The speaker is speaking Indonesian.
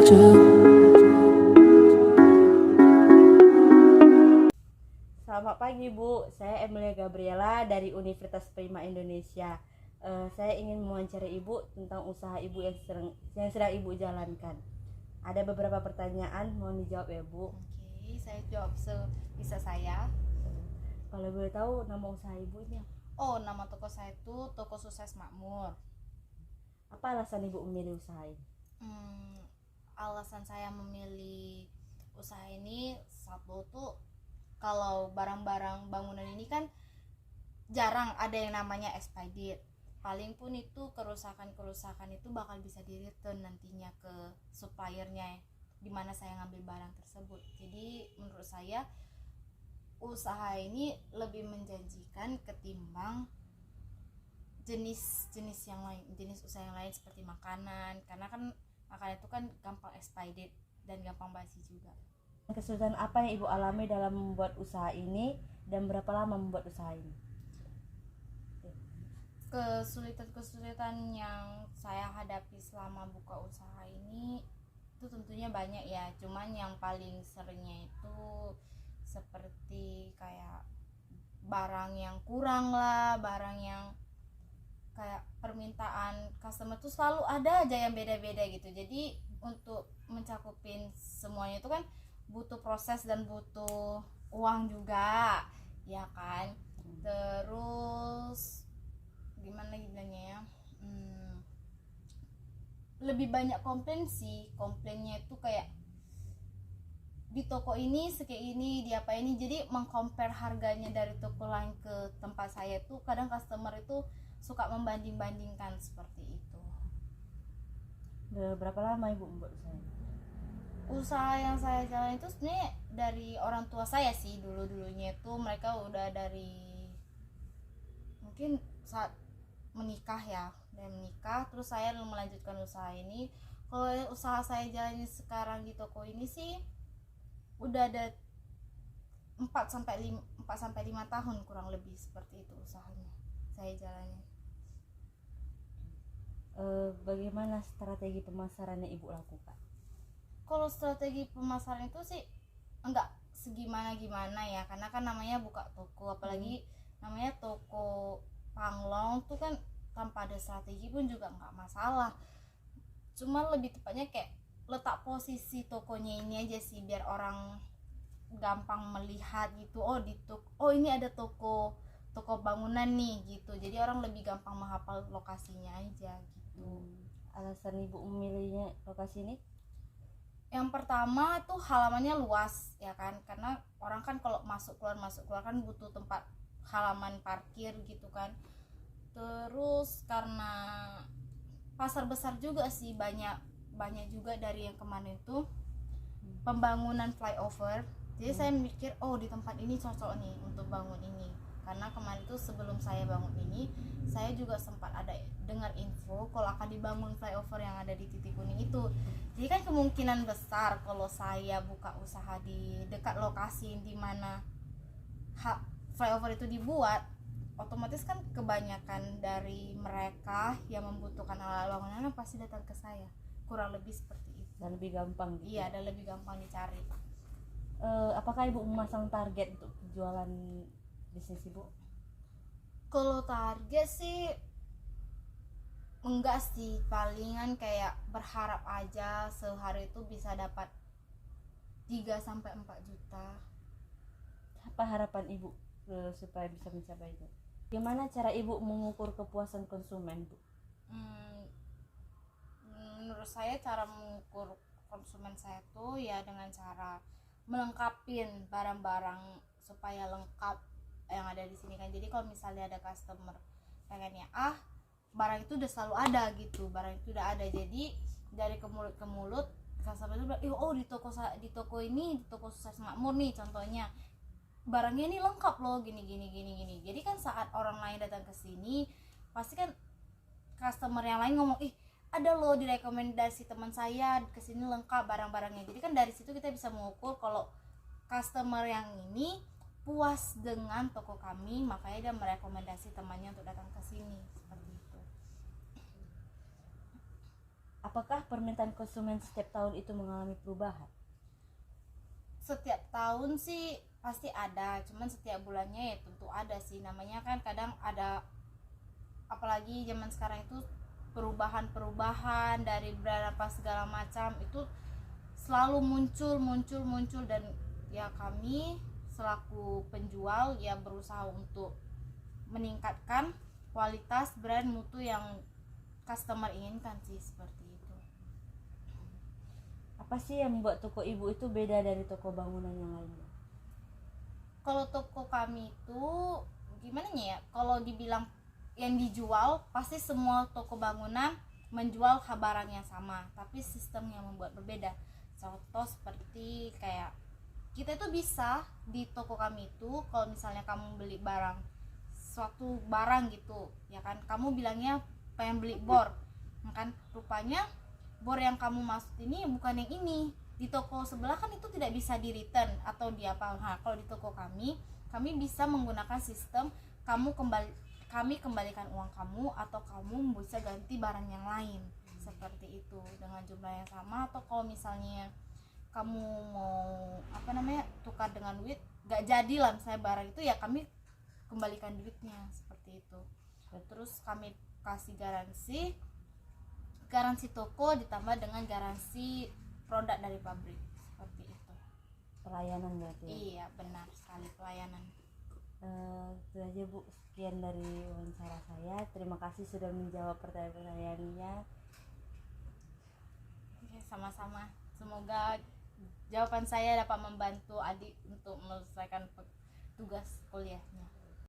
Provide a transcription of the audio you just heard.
aja. Selamat pagi Bu, saya Emilia Gabriela dari Universitas Prima Indonesia. Saya ingin mewawancarai Ibu tentang usaha Ibu yang sedang Ibu jalankan. Ada beberapa pertanyaan, mohon dijawab ya Bu. Oke, saya jawab sebisa saya. Kalau boleh tahu nama usaha Ibu ini apa? Oh, nama toko saya itu Toko Sukses Makmur. Apa alasan Ibu memilih usaha ini? Alasan saya memilih usaha ini, satu tuh kalau barang-barang bangunan ini kan jarang ada yang namanya expired. Paling pun itu kerusakan itu bakal bisa di return nantinya ke suppliernya di mana saya ngambil barang tersebut. Jadi menurut saya usaha ini lebih menjanjikan ketimbang jenis usaha yang lain seperti makanan, karena kan makanan itu kan gampang expired dan gampang basi juga. Kesulitan apa yang Ibu alami dalam membuat usaha ini dan berapa lama membuat usaha ini? Kesulitan yang saya hadapi selama buka usaha ini itu tentunya banyak ya, cuman yang paling seringnya itu seperti kayak barang yang kurang lah, barang yang kayak permintaan customer tuh selalu ada aja yang beda-beda gitu. Jadi untuk mencakupin semuanya itu kan butuh proses dan butuh uang juga, ya kan. Terus gimana bilangnya ya, lebih banyak komplainnya itu kayak di toko ini segini, di apa ini. Jadi mengcompare harganya dari toko lain ke tempat saya tuh kadang customer itu suka membanding-bandingkan seperti itu. Berapa lama Ibu membuat usaha ini? Usaha yang saya jalan itu sebenarnya dari orang tua saya sih, dulunya itu mereka udah dari mungkin saat menikah ya, dan menikah terus saya melanjutkan usaha ini. Kalau usaha saya jalani sekarang di toko ini sih udah ada 4 sampai 5 tahun kurang lebih, seperti itu usahanya saya jalani. Bagaimana strategi pemasaran yang Ibu lakukan? Kalau strategi pemasaran itu sih enggak segimana-gimana ya, karena kan namanya buka toko, apalagi namanya toko Panglong tuh kan tanpa ada strategi pun juga enggak masalah. Cuma lebih tepatnya kayak letak posisi tokonya ini aja sih, biar orang gampang melihat gitu. Oh ini ada toko bangunan nih gitu. Jadi orang lebih gampang menghafal lokasinya aja gitu. Alasan Ibu memilihnya lokasi ini? Yang pertama tuh halamannya luas ya kan, karena orang kan kalau masuk keluar kan butuh tempat halaman parkir gitu kan. Terus karena pasar besar juga sih, banyak juga dari yang kemarin itu pembangunan flyover. Jadi saya mikir di tempat ini cocok nih untuk bangun ini, karena kemarin itu sebelum saya bangun ini saya juga sempat ada dengar info kalau akan dibangun flyover yang ada di titik kuning itu. Jadi kan kemungkinan besar kalau saya buka usaha di dekat lokasi di mana flyover itu dibuat, otomatis kan kebanyakan dari mereka yang membutuhkan alat bangunan pasti datang ke saya, kurang lebih seperti itu. Dan lebih gampang gitu? Iya, dan lebih gampang dicari. Apakah Ibu memasang target untuk jualan bisnis Ibu? Kalau target sih enggak sih, palingan kayak berharap aja sehari itu bisa dapat 3-4 juta. Apa harapan Ibu supaya bisa mencapai itu? Gimana cara Ibu mengukur kepuasan konsumen Bu? Menurut saya cara mengukur konsumen saya tuh ya dengan cara melengkapin barang-barang supaya lengkap yang ada di sini kan. Jadi kalau misalnya ada customer pengennya barang itu udah selalu ada gitu, barang itu udah ada. Jadi dari ke mulut customer itu bilang, di toko ini, di toko Sukses Makmur nih contohnya, barangnya ini lengkap loh, gini. Jadi kan saat orang lain datang ke sini pasti kan customer yang lain ngomong, ada loh direkomendasi teman saya ke sini lengkap barang-barangnya. Jadi kan dari situ kita bisa mengukur kalau customer yang ini puas dengan toko kami, makanya dia merekomendasi temannya untuk datang ke sini, seperti itu. Apakah permintaan konsumen setiap tahun itu mengalami perubahan? Setiap tahun sih pasti ada, cuman setiap bulannya ya tentu ada sih, namanya kan kadang ada, apalagi zaman sekarang itu perubahan dari brand apa segala macam itu selalu muncul dan ya kami selaku penjual ya berusaha untuk meningkatkan kualitas brand mutu yang customer inginkan sih, seperti itu. Apa sih yang membuat toko ibu itu beda dari toko bangunan yang lainnya? Kalau toko kami itu gimana ya, kalau dibilang yang dijual pasti semua toko bangunan menjual barang yang sama, tapi sistem yang membuat berbeda. Contoh seperti kayak kita itu bisa di toko kami itu, kalau misalnya kamu beli suatu barang gitu ya kan, kamu bilangnya pengen beli bor, kan rupanya bor yang kamu maksud ini bukan yang ini, di toko sebelah kan itu tidak bisa di return atau di apa. Nah, kalau di toko kami bisa menggunakan sistem kami kembalikan uang kamu atau kamu bisa ganti barang yang lain, seperti itu dengan jumlah yang sama. Atau kalau misalnya kamu mau tukar dengan duit gak jadi lah misalnya barang itu, ya kami kembalikan duitnya, seperti itu. Terus kami kasih garansi toko ditambah dengan garansi produk dari pabrik, seperti itu. Pelayanan berarti ya? Iya, benar sekali, pelayanan. Itu aja Bu, sekian dari wawancara saya. Terima kasih sudah menjawab pertanyaan-pertanyaannya. Oke, sama-sama, semoga jawaban saya dapat membantu adik untuk menyelesaikan tugas kuliahnya.